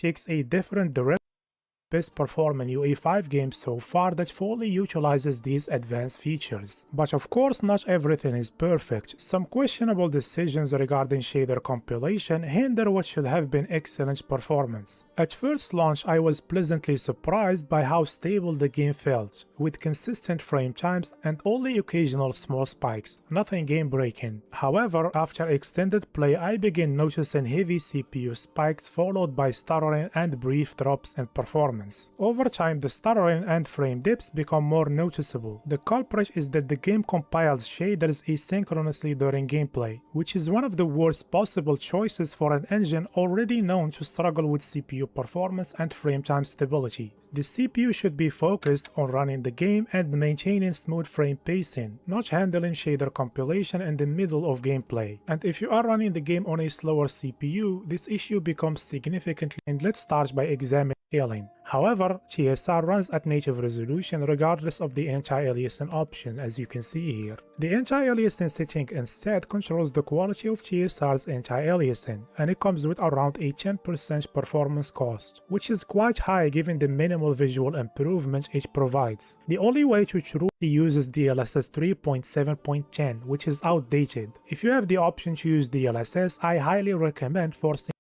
takes a different direction. Best performing UE5 game so far that fully utilizes these advanced features. But of course not everything is perfect. Some questionable decisions regarding shader compilation hinder what should have been excellent performance. At first launch I was pleasantly surprised by how stable the game felt, with consistent frame times and only occasional small spikes, nothing game breaking. However, after extended play I began noticing heavy CPU spikes followed by stuttering and brief drops in performance. Over time, the stuttering and frame dips become more noticeable. The culprit is that the game compiles shaders asynchronously during gameplay, which is one of the worst possible choices for an engine already known to struggle with CPU performance and frame time stability. The CPU should be focused on running the game and maintaining smooth frame pacing, not handling shader compilation in the middle of gameplay. And if you are running the game on a slower CPU, this issue becomes significantly, and let's start by examining scaling. However, TSR runs at native resolution regardless of the anti-aliasing option, as you can see here. The anti-aliasing setting instead controls the quality of TSR's anti-aliasing, and it comes with around a 10% performance cost, which is quite high given the minimal visual improvement it provides. The only way to truly use is DLSS 3.7.10, which is outdated. If you have the option to use DLSS, I highly recommend forcing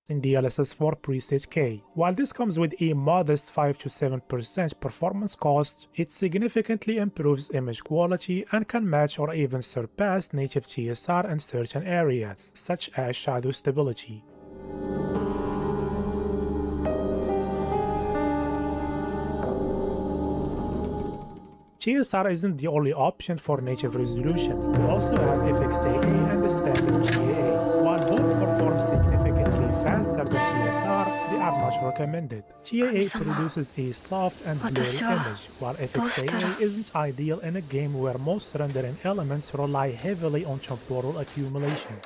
in DLSS 4 preset K. While this comes with a modest 5 to 7% performance cost, it significantly improves image quality and can match or even surpass native GSR in certain areas, such as shadow stability. GSR isn't the only option for native resolution. We also have FXAA and the standard GAA. While both perform significantly faster than GSR, they are not recommended. GAA produces a soft and blurry image, while FXAA isn't ideal in a game where most rendering elements rely heavily on temporal accumulation.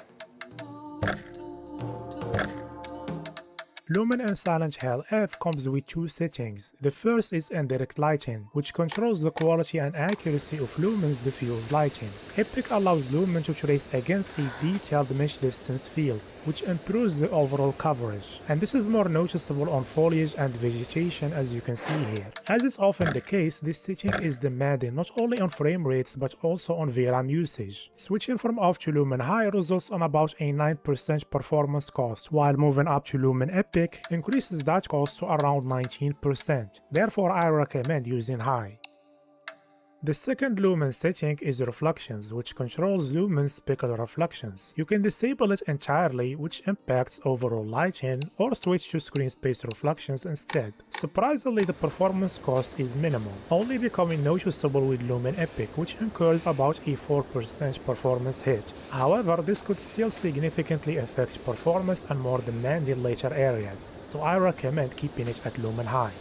Lumen in Silent Hill F comes with two settings. The first is indirect lighting, which controls the quality and accuracy of Lumen's diffuse lighting. Epic allows Lumen to trace against a detailed mesh distance fields, which improves the overall coverage. And this is more noticeable on foliage and vegetation, as you can see here. As is often the case, this setting is demanding not only on frame rates but also on VRAM usage. Switching from off to Lumen High results on about a 9% performance cost, while moving up to Lumen Epic increases that cost to around 19%. Therefore, I recommend using High. The second Lumen setting is Reflections, which controls Lumen's specular reflections. You can disable it entirely, which impacts overall lighting, or switch to screen space reflections instead. Surprisingly, the performance cost is minimal, only becoming noticeable with Lumen Epic, which incurs about a 4% performance hit. However, this could still significantly affect performance and more demanding later areas, so I recommend keeping it at Lumen High.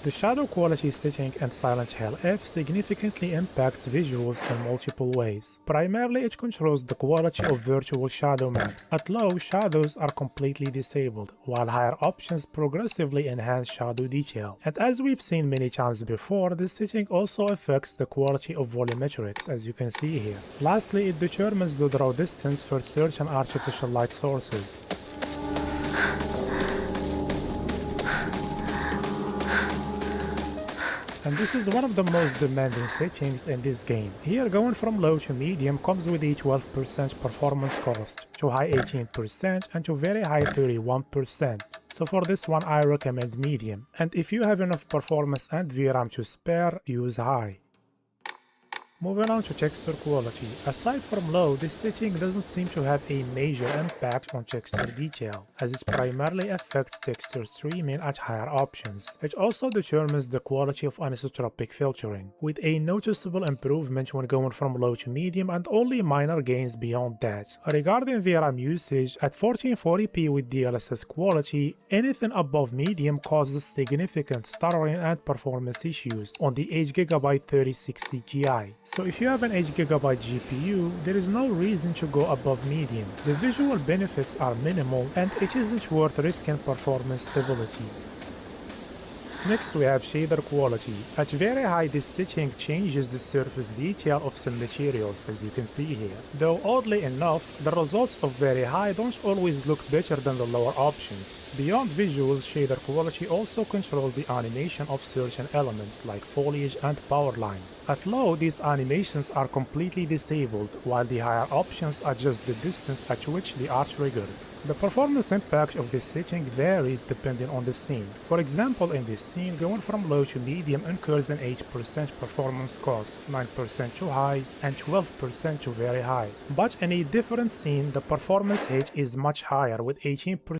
The shadow quality setting in Silent Hill F significantly impacts visuals in multiple ways. Primarily, it controls the quality of virtual shadow maps. At low, shadows are completely disabled, while higher options progressively enhance shadow detail. And as we've seen many times before, this setting also affects the quality of volumetrics, as you can see here. Lastly, it determines the draw distance for certain artificial light sources. And this is one of the most demanding settings in this game. Here, going from low to medium comes with a 12% performance cost, to high 18% and to very high 31%. So for this one I recommend medium, and if you have enough performance and VRAM to spare, use high. Moving on to texture quality. Aside from low, this setting doesn't seem to have a major impact on texture detail, as it primarily affects texture streaming at higher options. It also determines the quality of anisotropic filtering, with a noticeable improvement when going from low to medium and only minor gains beyond that. Regarding VRAM usage, at 1440p with DLSS quality, anything above medium causes significant stuttering and performance issues on the 8GB 3060 Ti. So if you have an 8GB GPU, there is no reason to go above medium. The visual benefits are minimal and it isn't worth risking performance stability. Next we have shader quality. At very high, this setting changes the surface detail of some materials, as you can see here. Though oddly enough, the results of very high don't always look better than the lower options. Beyond visuals, shader quality also controls the animation of certain elements like foliage and power lines. At low, these animations are completely disabled, while the higher options adjust the distance at which they are triggered. The performance impact of this setting varies depending on the scene. For example, in this scene, going from low to medium incurs an 8% performance cost, 9% to high, and 12% to very high. But in a different scene, the performance hit is much higher with 18%